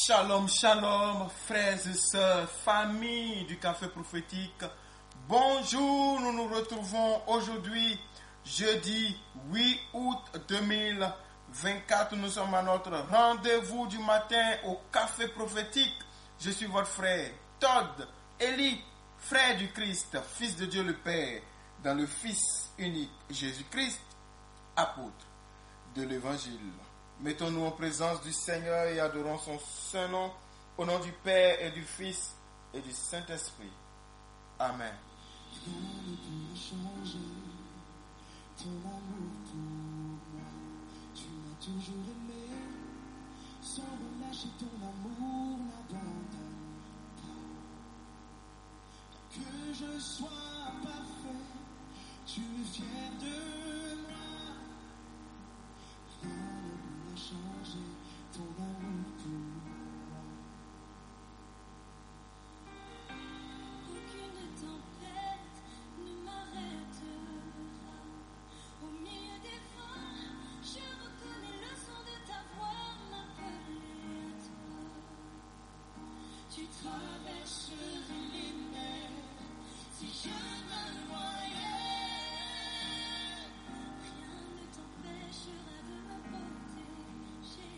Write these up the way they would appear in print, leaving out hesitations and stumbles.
Shalom, shalom, frères et sœurs, famille du Café Prophétique. Bonjour, nous nous retrouvons aujourd'hui, jeudi 8 août 2024. Nous sommes à notre rendez-vous du matin au Café Prophétique. Je suis votre frère Todd Eli, frère du Christ, fils de Dieu le Père, dans le Fils unique Jésus-Christ, apôtre de l'Évangile. Mettons-nous en présence du Seigneur et adorons son saint nom, au nom du Père et du Fils et du Saint-Esprit. Amen. Rien ne peut changer ton amour pour moi. Tu m'as toujours aimé, sans relâcher ton amour n'abandonne pas. Que je sois parfait, tu es fier de moi. Rien ne peut changer ton amour pour moi. Aucune tempête ne m'arrêtera. Au milieu des vents, je reconnais le son de ta voix m'appeler à toi. Tu traverserais les mers si je me noyais. Rien ne t'empêchera de me protéger.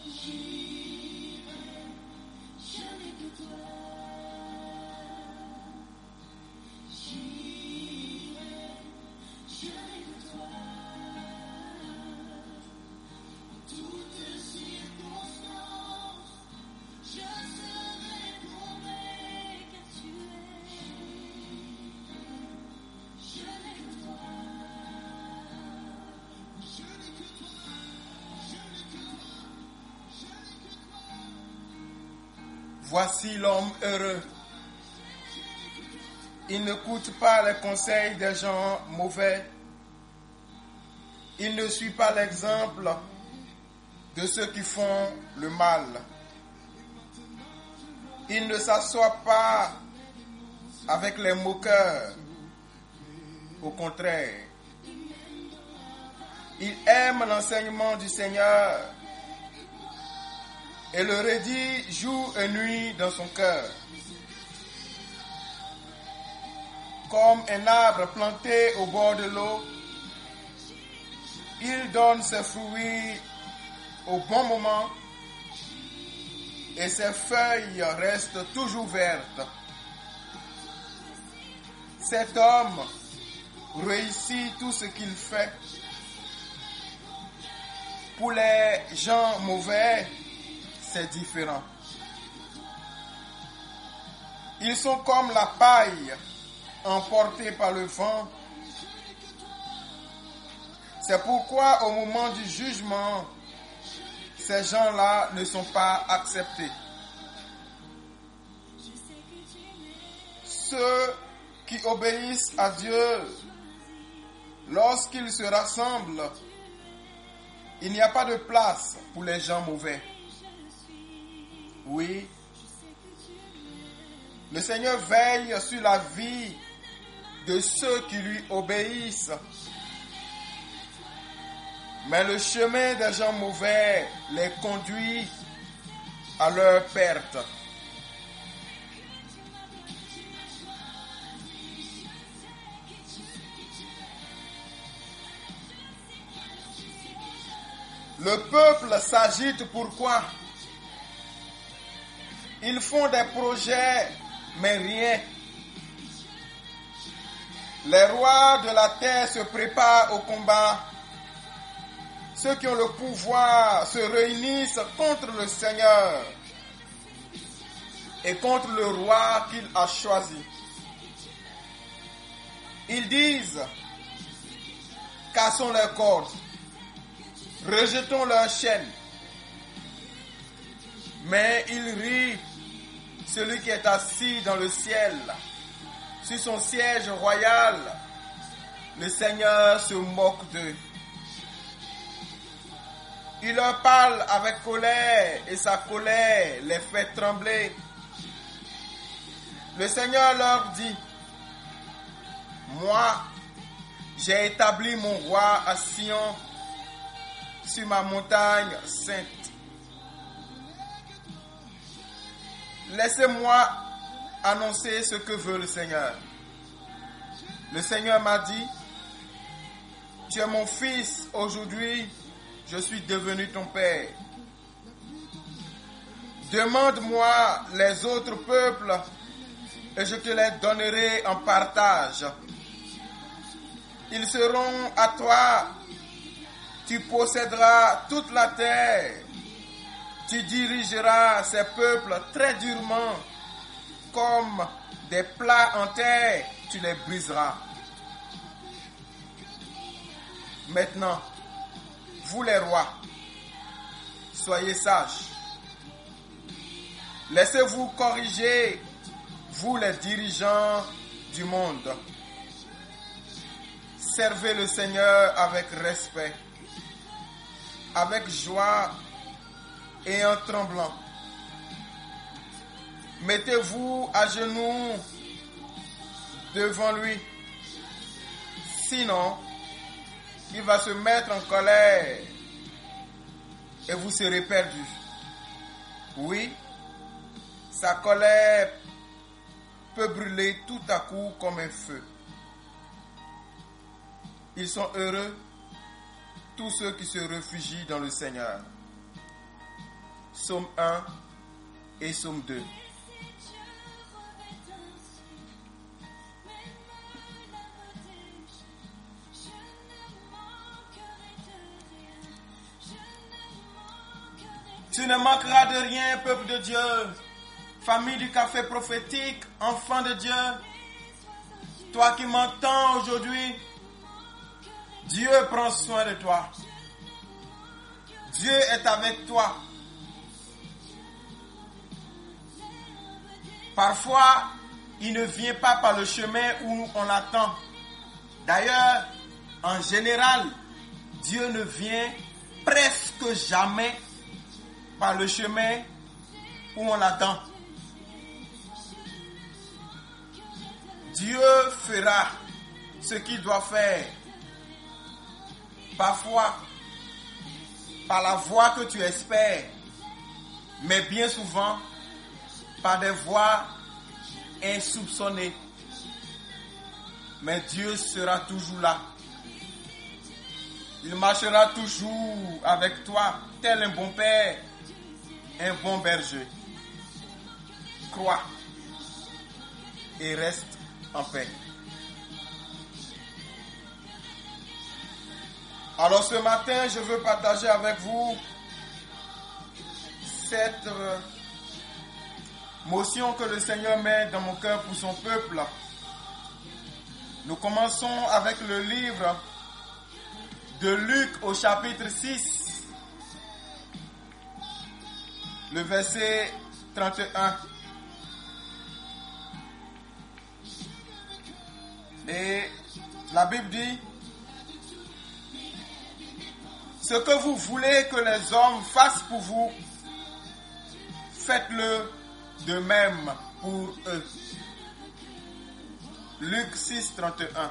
J'irai, je n'ai que toi. J'irai, je n'ai que toi. En toutes circonstances, je serai tombé car tu es. Je n'ai que toi. Je n'ai que toi. Je n'ai que toi. Je n'ai que toi. Voici l'homme heureux. Il n'écoute pas les conseils des gens mauvais. Il ne suit pas l'exemple de ceux qui font le mal. Il ne s'assoit pas avec les moqueurs. Au contraire, il aime l'enseignement du Seigneur et le rédige jour et nuit dans son cœur. Comme un arbre planté au bord de l'eau, il donne ses fruits au bon moment et ses feuilles restent toujours vertes. Cet homme réussit tout ce qu'il fait. Pour les gens mauvais, c'est différent. Ils sont comme la paille emportés par le vent. C'est pourquoi au moment du jugement, ces gens-là ne sont pas acceptés. Ceux qui obéissent à Dieu, lorsqu'ils se rassemblent, il n'y a pas de place pour les gens mauvais. Oui, le Seigneur veille sur la vie de ceux qui lui obéissent. Mais le chemin des gens mauvais les conduit à leur perte. Le peuple s'agite pourquoi? Ils font des projets, mais rien. Les rois de la terre se préparent au combat. Ceux qui ont le pouvoir se réunissent contre le Seigneur et contre le roi qu'il a choisi. Ils disent, cassons leurs cordes, rejetons leurs chaînes. Mais il rit celui qui est assis dans le ciel, sur son siège royal. Le Seigneur se moque d'eux. Il leur parle avec colère et sa colère les fait trembler. Le Seigneur leur dit, moi, j'ai établi mon roi à Sion, sur ma montagne sainte. laissez-moi annoncer ce que veut le Seigneur. Le Seigneur m'a dit, tu es mon fils, aujourd'hui, je suis devenu ton père. Demande-moi les autres peuples et je te les donnerai en partage. Ils seront à toi. Tu posséderas toute la terre. Tu dirigeras ces peuples très durement. Comme des plats en terre, tu les briseras. Maintenant, vous les rois, soyez sages. Laissez-vous corriger, vous les dirigeants du monde. Servez le Seigneur avec respect, avec joie et en tremblant. Mettez-vous à genoux devant lui. Sinon, il va se mettre en colère et vous serez perdus. Oui, sa colère peut brûler tout à coup comme un feu. Ils sont heureux, tous ceux qui se réfugient dans le Seigneur. Psaume 1 et Psaume 2. Tu ne manqueras de rien, peuple de Dieu, famille du café prophétique, enfant de Dieu. Toi qui m'entends aujourd'hui, Dieu prend soin de toi. Dieu est avec toi. Parfois, il ne vient pas par le chemin où on l'attend. D'ailleurs, en général, Dieu ne vient presque jamais par le chemin où on l'attend. Dieu fera ce qu'il doit faire. Parfois, par la voie que tu espères, mais bien souvent, par des voies insoupçonnées. Mais Dieu sera toujours là. Il marchera toujours avec toi, tel un bon père, un bon berger. Crois et reste en paix. Alors ce matin, je veux partager avec vous cette motion que le Seigneur met dans mon cœur pour son peuple. Nous commençons avec le livre de Luc au chapitre 6, le verset 31. Et la Bible dit, ce que vous voulez que les hommes fassent pour vous, faites-le de même pour eux. Luc 6, 31.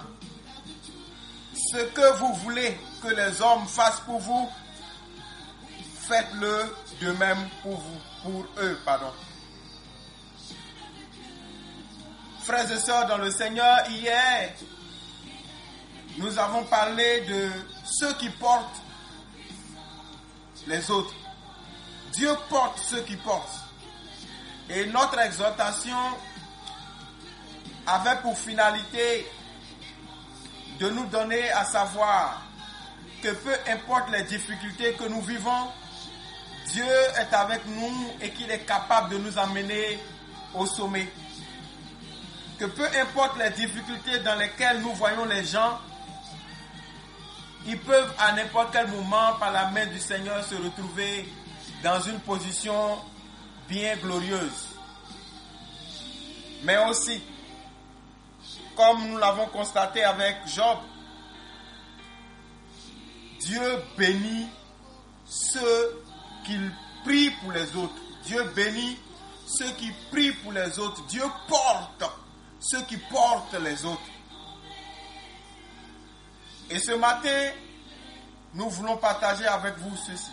Ce que vous voulez que les hommes fassent pour vous, faites-le de même pour eux. Frères et sœurs dans le Seigneur, hier, nous avons parlé de ceux qui portent les autres. Dieu porte ceux qui portent. Et notre exhortation avait pour finalité de nous donner à savoir que peu importe les difficultés que nous vivons, Dieu est avec nous et qu'il est capable de nous amener au sommet. Que peu importe les difficultés dans lesquelles nous voyons les gens, ils peuvent à n'importe quel moment, par la main du Seigneur, se retrouver dans une position bien glorieuse. Mais aussi, comme nous l'avons constaté avec Job, Dieu bénit ceux qui prient pour les autres. Dieu bénit ceux qui prient pour les autres. Dieu porte ceux qui portent les autres. Et ce matin, nous voulons partager avec vous ceci.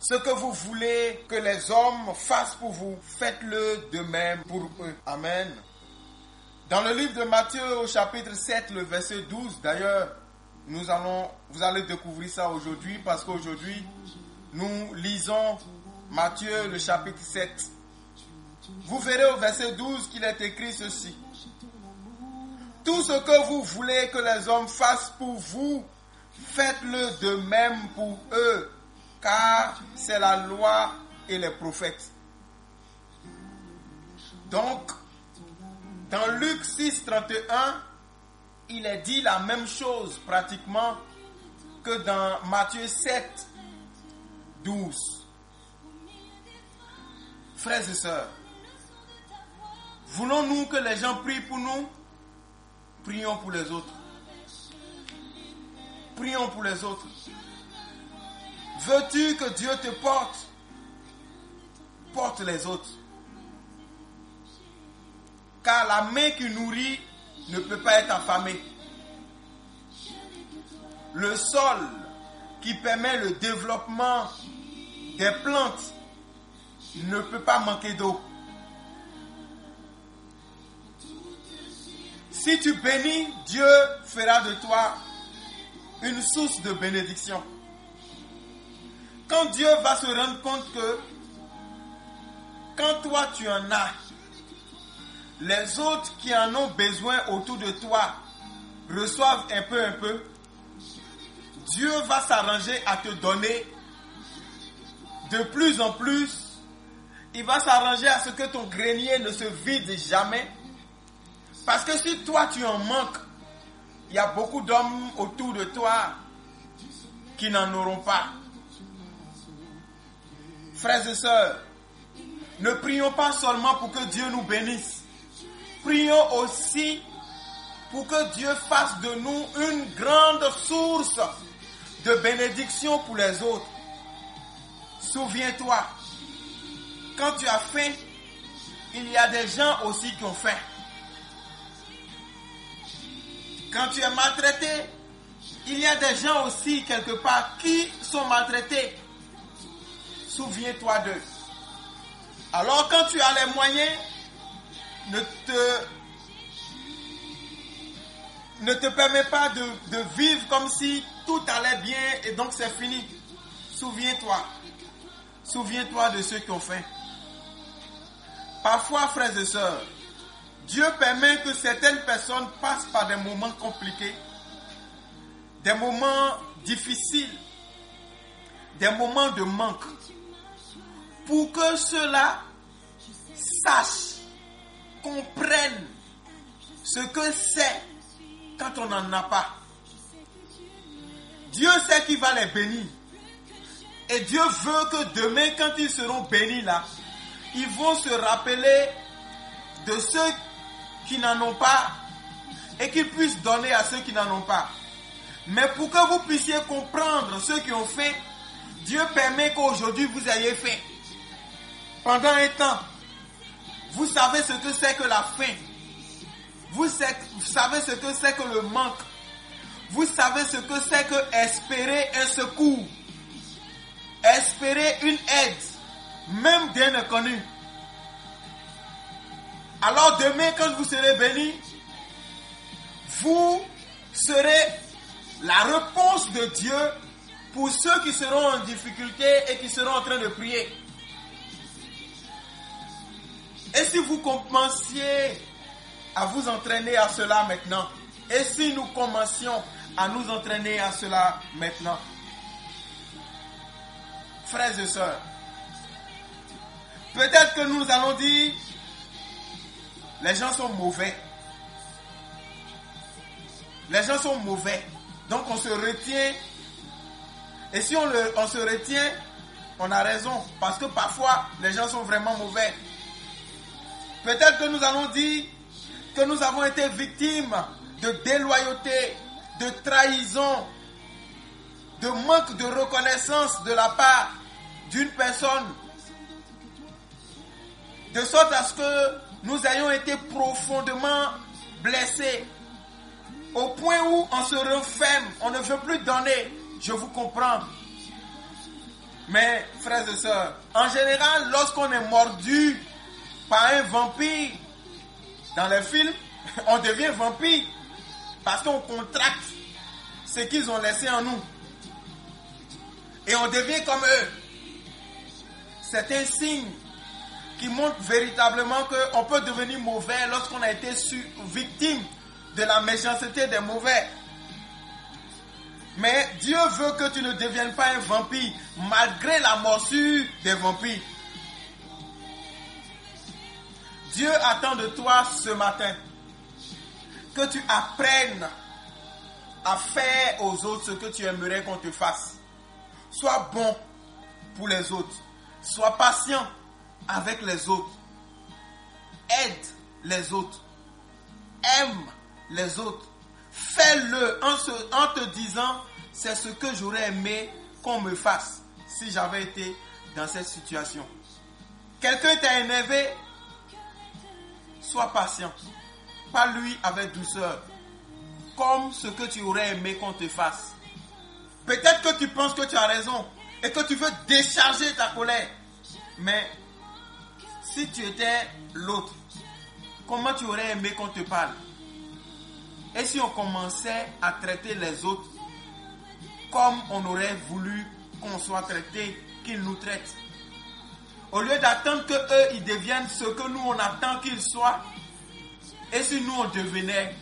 Ce que vous voulez que les hommes fassent pour vous, faites-le de même pour eux. Amen. Dans le livre de Matthieu au chapitre 7, le verset 12, d'ailleurs, vous allez découvrir ça aujourd'hui parce qu'aujourd'hui, nous lisons Matthieu le chapitre 7. Vous verrez au verset 12 qu'il est écrit ceci. Tout ce que vous voulez que les hommes fassent pour vous, faites-le de même pour eux, car c'est la loi et les prophètes. Donc, dans Luc 6, 31, il est dit la même chose pratiquement que dans Matthieu 7, 12. Frères et sœurs, voulons-nous que les gens prient pour nous? Prions pour les autres. Prions pour les autres. Veux-tu que Dieu te porte? Porte les autres. Car la main qui nourrit ne peut pas être affamée. Le sol qui permet le développement des plantes ne peut pas manquer d'eau. Si tu bénis, Dieu fera de toi une source de bénédiction. Quand Dieu va se rendre compte que quand toi tu en as, les autres qui en ont besoin autour de toi reçoivent un peu, Dieu va s'arranger à te donner de plus en plus. Il va s'arranger à ce que ton grenier ne se vide jamais. Parce que si toi tu en manques, il y a beaucoup d'hommes autour de toi qui n'en auront pas. Frères et sœurs, ne prions pas seulement pour que Dieu nous bénisse. Prions aussi pour que Dieu fasse de nous une grande source de bénédiction pour les autres. Souviens-toi, quand tu as faim, il y a des gens aussi qui ont faim. Quand tu es maltraité, il y a des gens aussi quelque part qui sont maltraités. Souviens-toi d'eux. Alors quand tu as les moyens, ne te permets pas de vivre comme si tout allait bien et donc c'est fini. Souviens-toi. Souviens-toi de ceux qui ont faim. Parfois, frères et sœurs, Dieu permet que certaines personnes passent par des moments compliqués, des moments difficiles, des moments de manque, pour que ceux-là sachent, comprennent ce que c'est quand on n'en a pas. Dieu sait qu'il va les bénir. Et Dieu veut que demain, quand ils seront bénis là, ils vont se rappeler de ceux qui n'en ont pas et qu'ils puissent donner à ceux qui n'en ont pas. Mais pour que vous puissiez comprendre ceux qui ont faim, Dieu permet qu'aujourd'hui vous ayez faim. Pendant un temps, vous savez ce que c'est que la faim. Vous savez ce que c'est que le manque. Vous savez ce que c'est que espérer un secours. Espérer une aide, même d'un inconnu. Alors demain, quand vous serez bénis, vous serez la réponse de Dieu pour ceux qui seront en difficulté et qui seront en train de prier. Et si vous commenciez à vous entraîner à cela maintenant, et si nous commencions à nous entraîner à cela maintenant, frères et sœurs, peut-être que nous allons dire, les gens sont mauvais. Les gens sont mauvais. Donc on se retient. Et si on se retient, on a raison. Parce que parfois, les gens sont vraiment mauvais. Peut-être que nous allons dire que nous avons été victimes de déloyauté, de trahison, de manque de reconnaissance de la part d'une personne. De sorte à ce que nous ayons été profondément blessés. Au point où on se renferme, on ne veut plus donner. Je vous comprends. Mais, frères et sœurs, en général, lorsqu'on est mordu par un vampire, dans les films, on devient vampire parce qu'on contracte ce qu'ils ont laissé en nous. Et on devient comme eux. C'est un signe qui montre véritablement qu'on peut devenir mauvais lorsqu'on a été victime de la méchanceté des mauvais. Mais Dieu veut que tu ne deviennes pas un vampire malgré la morsure des vampires. Dieu attend de toi ce matin que tu apprennes à faire aux autres ce que tu aimerais qu'on te fasse. Sois bon pour les autres. Sois patient avec les autres. Aide les autres. Aime les autres. Fais-le en te disant, c'est ce que j'aurais aimé qu'on me fasse si j'avais été dans cette situation. Quelqu'un t'a énervé, sois patient. Parle-lui avec douceur, comme ce que tu aurais aimé qu'on te fasse. Peut-être que tu penses que tu as raison et que tu veux décharger ta colère. Mais si tu étais l'autre, comment tu aurais aimé qu'on te parle? Et si on commençait à traiter les autres comme on aurait voulu qu'on soit traité, qu'ils nous traitent? Au lieu d'attendre qu'eux ils deviennent ce que nous on attend qu'ils soient, et si nous on devenait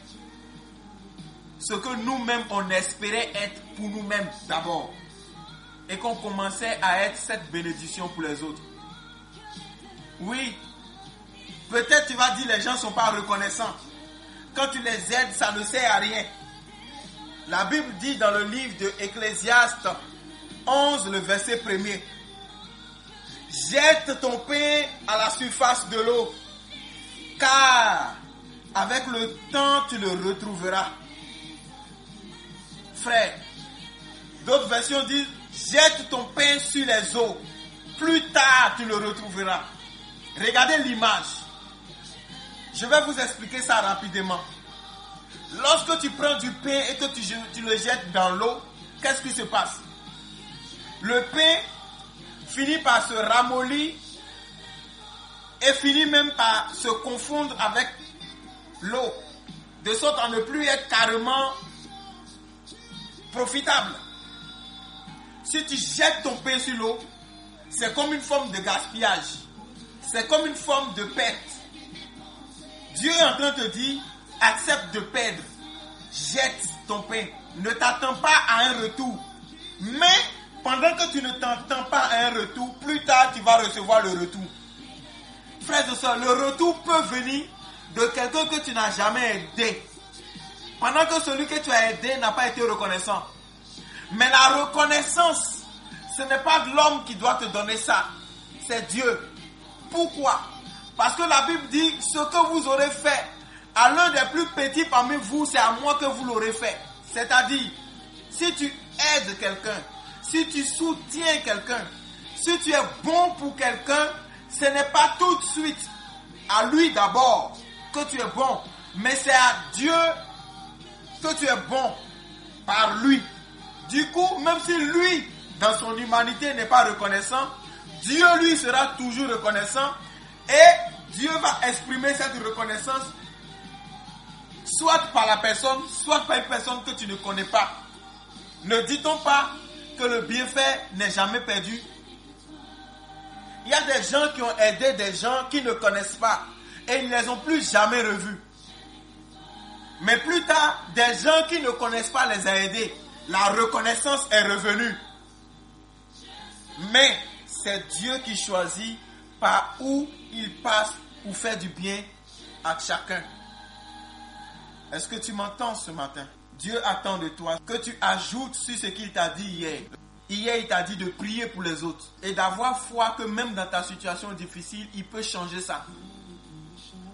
ce que nous-mêmes on espérait être pour nous-mêmes d'abord, et qu'on commençait à être cette bénédiction pour les autres. Oui, peut-être tu vas dire les gens ne sont pas reconnaissants. Quand tu les aides, ça ne sert à rien. La Bible dit dans le livre de Ecclésiaste 11, le verset 1er, jette ton pain à la surface de l'eau, car avec le temps tu le retrouveras. Frère, d'autres versions disent, jette ton pain sur les eaux, plus tard tu le retrouveras. Regardez l'image. Je vais vous expliquer ça rapidement. Lorsque tu prends du pain et que tu le jettes dans l'eau, qu'est-ce qui se passe? Le pain finit par se ramollir et finit même par se confondre avec l'eau, de sorte à ne plus être carrément profitable. Si tu jettes ton pain sur l'eau, c'est comme une forme de gaspillage. C'est comme une forme de perte. Dieu est en train de te dire, accepte de perdre. Jette ton pain. Ne t'attends pas à un retour. Mais pendant que tu ne t'attends pas à un retour, plus tard tu vas recevoir le retour. Frères et sœurs, le retour peut venir de quelqu'un que tu n'as jamais aidé. Pendant que celui que tu as aidé n'a pas été reconnaissant. Mais la reconnaissance, ce n'est pas l'homme qui doit te donner ça. C'est Dieu. Pourquoi? Parce que la Bible dit, ce que vous aurez fait à l'un des plus petits parmi vous, c'est à moi que vous l'aurez fait. C'est-à-dire, si tu aides quelqu'un, si tu soutiens quelqu'un, si tu es bon pour quelqu'un, ce n'est pas tout de suite à lui d'abord que tu es bon, mais c'est à Dieu que tu es bon par lui. Du coup, même si lui, dans son humanité, n'est pas reconnaissant, Dieu lui sera toujours reconnaissant et Dieu va exprimer cette reconnaissance soit par la personne, soit par une personne que tu ne connais pas. Ne dit-on pas que le bienfait n'est jamais perdu? Il y a des gens qui ont aidé des gens qui ne connaissent pas et ils ne les ont plus jamais revus. Mais plus tard, des gens qui ne connaissent pas les a aidés. La reconnaissance est revenue. Mais c'est Dieu qui choisit par où il passe pour faire du bien à chacun. Est-ce que tu m'entends ce matin? Dieu attend de toi que tu ajoutes sur ce qu'il t'a dit hier. Hier, il t'a dit de prier pour les autres et d'avoir foi que même dans ta situation difficile, il peut changer ça.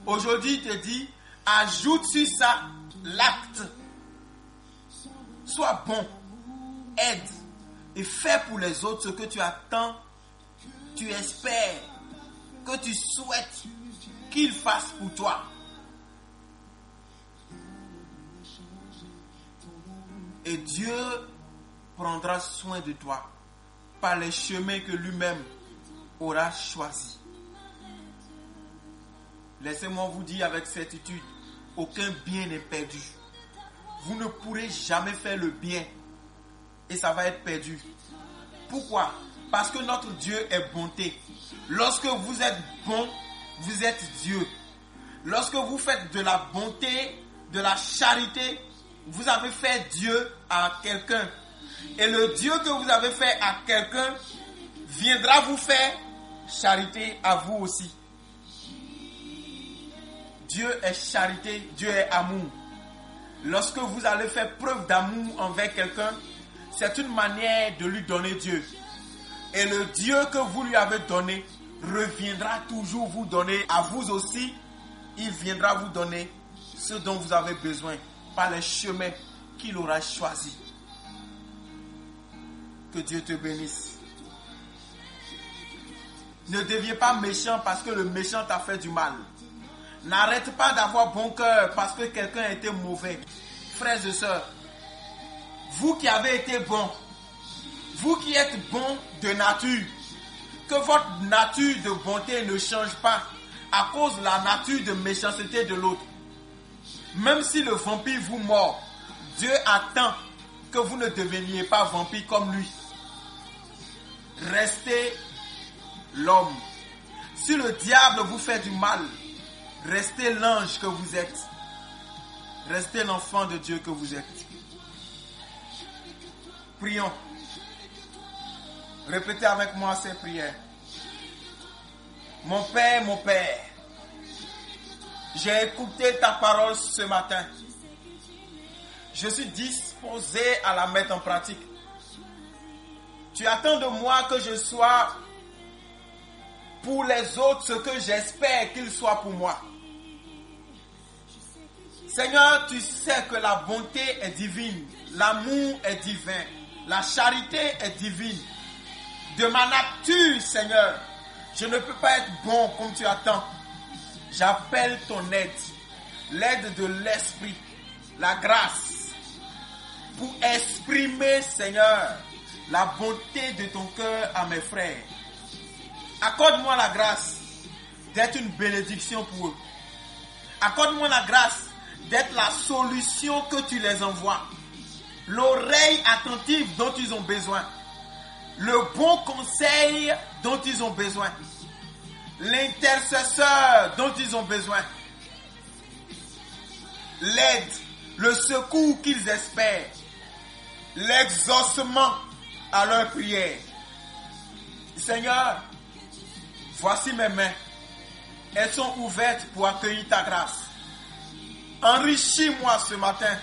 Aujourd'hui, il te dit, ajoute sur ça l'acte. Sois bon, aide et fais pour les autres ce que tu attends, tu espères, que tu souhaites qu'ils fassent pour toi. Et Dieu prendra soin de toi. par les chemins que lui-même aura choisis. Laissez-moi vous dire avec certitude, aucun bien n'est perdu. Vous ne pourrez jamais faire le bien et ça va être perdu. Pourquoi? Parce que notre Dieu est bonté. Lorsque vous êtes bon, vous êtes Dieu. Lorsque vous faites de la bonté, de la charité, vous avez fait Dieu à quelqu'un. Et le Dieu que vous avez fait à quelqu'un viendra vous faire charité à vous aussi. Dieu est charité, Dieu est amour. Lorsque vous allez faire preuve d'amour envers quelqu'un, c'est une manière de lui donner Dieu. Et le Dieu que vous lui avez donné reviendra toujours vous donner à vous aussi. Il viendra vous donner ce dont vous avez besoin par les chemins qu'il aura choisis. Que Dieu te bénisse. Ne deviens pas méchant parce que le méchant t'a fait du mal. N'arrête pas d'avoir bon cœur parce que quelqu'un a été mauvais. Frères et sœurs, vous qui avez été bons, vous qui êtes bons de nature, que votre nature de bonté ne change pas à cause de la nature de méchanceté de l'autre. Même si le vampire vous mord, Dieu attend que vous ne deveniez pas vampire comme lui. Restez l'homme. Si le diable vous fait du mal, restez l'ange que vous êtes. Restez l'enfant de Dieu que vous êtes. Prions. Répétez avec moi ces prières. Mon Père, j'ai écouté ta parole ce matin. Je suis disposé à la mettre en pratique. Tu attends de moi que je sois pour les autres ce que j'espère qu'ils soient pour moi. Seigneur, tu sais que la bonté est divine, l'amour est divin, la charité est divine. De ma nature, Seigneur, je ne peux pas être bon comme tu attends. J'appelle ton aide, l'aide de l'Esprit, la grâce, pour exprimer, Seigneur, la bonté de ton cœur à mes frères. Accorde-moi la grâce d'être une bénédiction pour eux. Accorde-moi la grâce d'être la solution que tu les envoies. L'oreille attentive dont ils ont besoin. Le bon conseil dont ils ont besoin. L'intercesseur dont ils ont besoin. L'aide, le secours qu'ils espèrent. L'exaucement à leur prière. Seigneur, voici mes mains. Elles sont ouvertes pour accueillir ta grâce. Enrichis-moi ce matin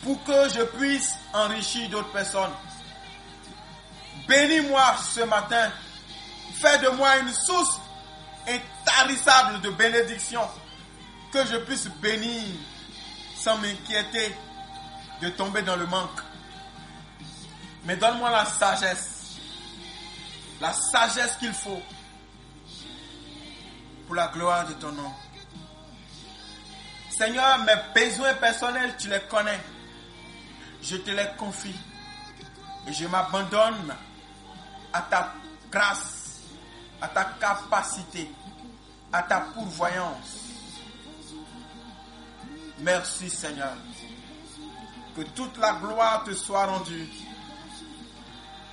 pour que je puisse enrichir d'autres personnes. Bénis-moi ce matin. Fais de moi une source intarissable de bénédiction. Que je puisse bénir sans m'inquiéter de tomber dans le manque. Mais donne-moi la sagesse qu'il faut pour la gloire de ton nom. Seigneur, mes besoins personnels, tu les connais. Je te les confie. Et je m'abandonne à ta grâce, à ta capacité, à ta pourvoyance. Merci Seigneur. Que toute la gloire te soit rendue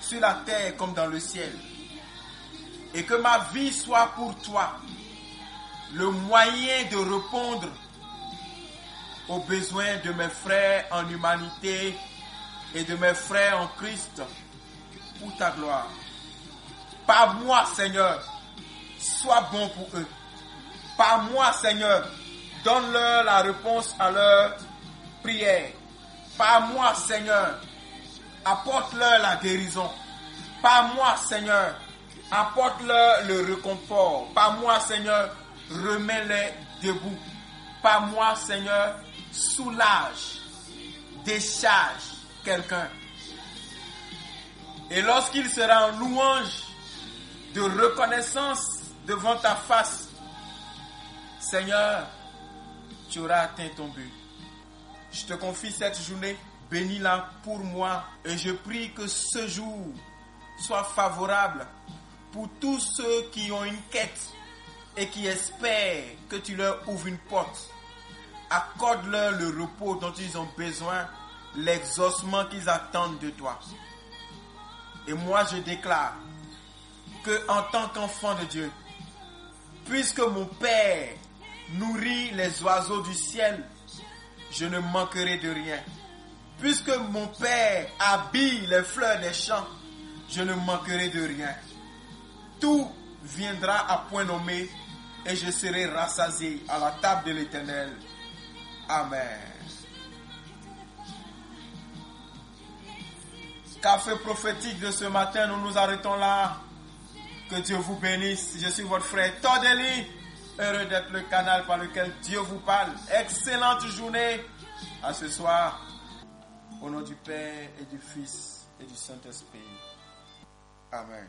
sur la terre comme dans le ciel. Et que ma vie soit pour toi le moyen de répondre aux besoins de mes frères en humanité et de mes frères en Christ pour ta gloire. Par moi, Seigneur, sois bon pour eux. Par moi, Seigneur, donne-leur la réponse à leur prière. Par moi, Seigneur, apporte-leur la guérison. Par moi, Seigneur, apporte-leur le réconfort. Par moi, Seigneur, remets-les debout. Par moi, Seigneur, soulage, décharge quelqu'un. Et lorsqu'il sera en louange de reconnaissance devant ta face, Seigneur, tu auras atteint ton but. Je te confie cette journée, bénis-la pour moi et je prie que ce jour soit favorable pour tous ceux qui ont une quête et qui espèrent que tu leur ouvres une porte. Accorde-leur le repos dont ils ont besoin, l'exaucement qu'ils attendent de toi. Et moi je déclare que en tant qu'enfant de Dieu, puisque mon Père nourrit les oiseaux du ciel, je ne manquerai de rien. Puisque mon Père habille les fleurs des champs, je ne manquerai de rien. Tout viendra à point nommé et je serai rassasié à la table de l'Éternel. Amen. Café prophétique de ce matin, nous nous arrêtons là. Que Dieu vous bénisse. Je suis votre frère Todeli. Heureux d'être le canal par lequel Dieu vous parle. Excellente journée. À ce soir. Au nom du Père et du Fils et du Saint-Esprit. Amen.